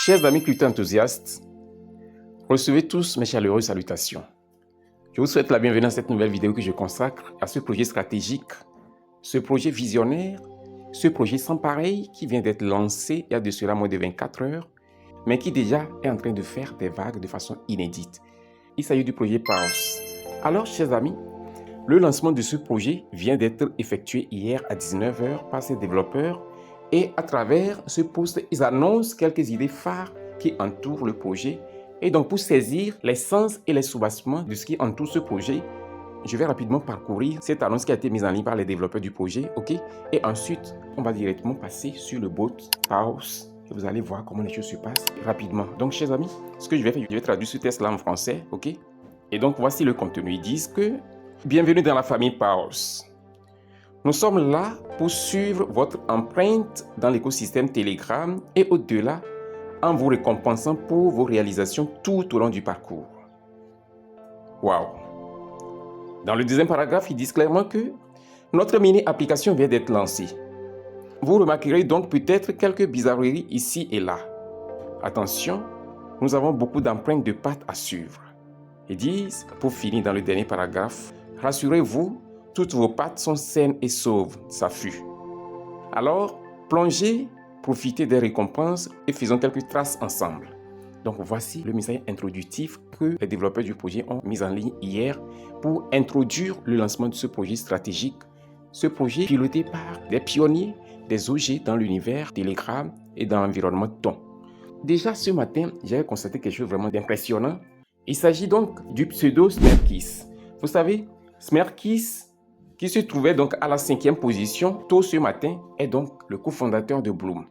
Chers amis crypto-enthousiastes, recevez tous mes chaleureuses salutations. Je vous souhaite la bienvenue dans cette nouvelle vidéo que je consacre à ce projet stratégique, ce projet visionnaire, ce projet sans pareil qui vient d'être lancé il y a de cela moins de 24 heures, mais qui déjà est en train de faire des vagues de façon inédite. Il s'agit du projet Paos. Alors, chers amis, le lancement de ce projet vient d'être effectué hier à 19 h par ses développeurs et à travers ce post, ils annoncent quelques idées phares qui entourent le projet. Et donc, pour saisir l'essence et les sous-bassements de ce qui entoure ce projet, je vais rapidement parcourir cette annonce qui a été mise en ligne par les développeurs du projet, ok? Et ensuite, on va directement passer sur le bot Paos. Et vous allez voir comment les choses se passent rapidement. Donc, chers amis, ce que je vais faire, je vais traduire ce test-là en français, ok? Et donc, voici le contenu. Ils disent que bienvenue dans la famille Paos. Nous sommes là pour suivre votre empreinte dans l'écosystème Telegram et au-delà, en vous récompensant pour vos réalisations tout au long du parcours. Waouh! Dans le deuxième paragraphe, ils disent clairement que notre mini-application vient d'être lancée. Vous remarquerez donc peut-être quelques bizarreries ici et là. Attention, nous avons beaucoup d'empreintes de pattes à suivre. Ils disent, pour finir dans le dernier paragraphe, rassurez-vous, toutes vos pattes sont saines et sauves, ça fut. Alors, plongez, profitez des récompenses et faisons quelques traces ensemble. Donc voici le message introductif que les développeurs du projet ont mis en ligne hier pour introduire le lancement de ce projet stratégique. Ce projet piloté par des pionniers, des OG dans l'univers Telegram et dans l'environnement Ton. Déjà ce matin, j'avais constaté quelque chose vraiment d'impressionnant. Il s'agit donc du pseudo Smerkis. Vous savez, Smerkis, qui se trouvait donc à la 5e position tôt ce matin, est donc le cofondateur de Bloom.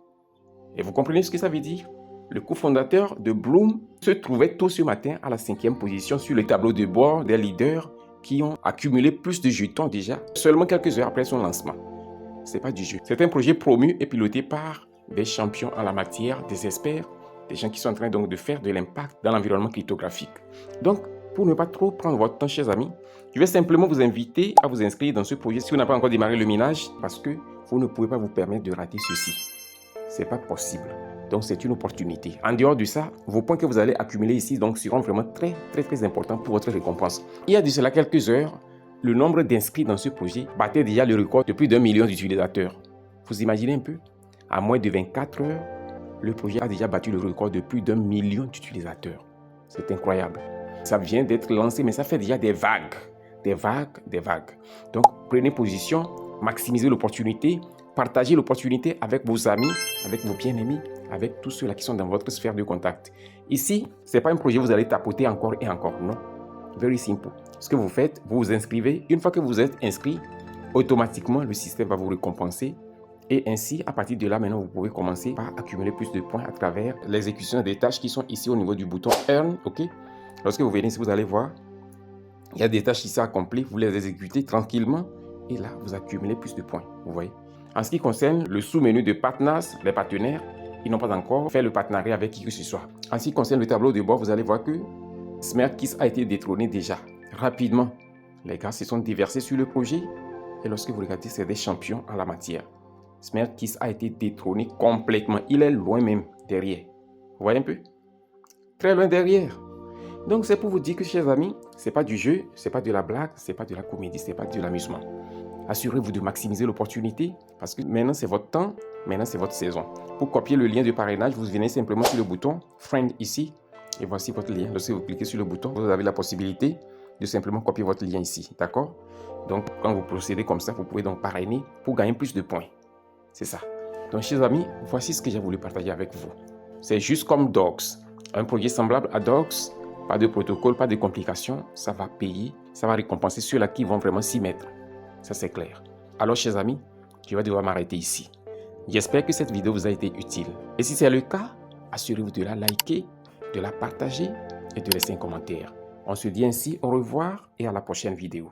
Et vous comprenez ce que ça veut dire? Le cofondateur de Bloom se trouvait tôt ce matin à la 5e position sur le tableau de bord des leaders qui ont accumulé plus de jetons déjà, seulement quelques heures après son lancement. Ce n'est pas du jeu. C'est un projet promu et piloté par des champions en la matière, des experts, des gens qui sont en train donc de faire de l'impact dans l'environnement cryptographique. Donc, pour ne pas trop prendre votre temps, chers amis, je vais simplement vous inviter à vous inscrire dans ce projet si vous n'avez pas encore démarré le minage, parce que vous ne pouvez pas vous permettre de rater ceci. Ce n'est pas possible. Donc, c'est une opportunité. En dehors de ça, vos points que vous allez accumuler ici donc, seront vraiment très importants pour votre récompense. Il y a de cela quelques heures, le nombre d'inscrits dans ce projet battait déjà le record de plus d'1 million d'utilisateurs. Vous imaginez un peu? À moins de 24 heures, le projet a déjà battu le record de plus d'1 million d'utilisateurs. C'est incroyable. Ça vient d'être lancé, mais ça fait déjà des vagues. Des vagues. Donc, prenez position, maximisez l'opportunité, partagez l'opportunité avec vos amis, avec vos bien-aimés, avec tous ceux-là qui sont dans votre sphère de contact. Ici, ce n'est pas un projet où vous allez tapoter encore et encore, non. Very simple. Ce que vous faites, vous vous inscrivez. Une fois que vous êtes inscrit, automatiquement, le système va vous récompenser. Et ainsi, à partir de là, maintenant, vous pouvez commencer par accumuler plus de points à travers l'exécution des tâches qui sont ici au niveau du bouton Earn, ok? Lorsque vous venez ici, vous allez voir, il y a des tâches ici accomplies, vous les exécutez tranquillement et là, vous accumulez plus de points, vous voyez. En ce qui concerne le sous-menu de Partners, les partenaires, ils n'ont pas encore fait le partenariat avec qui que ce soit. En ce qui concerne le tableau de bord, vous allez voir que Smerkis a été détrôné déjà, rapidement. Les gars se sont déversés sur le projet et lorsque vous regardez, c'est des champions en la matière. Smerkis a été détrôné complètement, il est loin même derrière. Vous voyez un peu? Très loin derrière. Donc, c'est pour vous dire que, chers amis, ce n'est pas du jeu, ce n'est pas de la blague, ce n'est pas de la comédie, ce n'est pas de l'amusement. Assurez-vous de maximiser l'opportunité parce que maintenant, c'est votre temps, maintenant, c'est votre saison. Pour copier le lien de parrainage, vous venez simplement sur le bouton « Friend » ici et voici votre lien. Lorsque vous cliquez sur le bouton, vous avez la possibilité de simplement copier votre lien ici, d'accord? Donc, quand vous procédez comme ça, vous pouvez donc parrainer pour gagner plus de points. C'est ça. Donc, chers amis, voici ce que j'ai voulu partager avec vous. C'est juste comme Dogs, un projet semblable à Dogs. Pas de protocole, pas de complications, ça va payer, ça va récompenser ceux-là qui vont vraiment s'y mettre. Ça, c'est clair. Alors, chers amis, je vais devoir m'arrêter ici. J'espère que cette vidéo vous a été utile. Et si c'est le cas, assurez-vous de la liker, de la partager et de laisser un commentaire. On se dit ainsi au revoir et à la prochaine vidéo.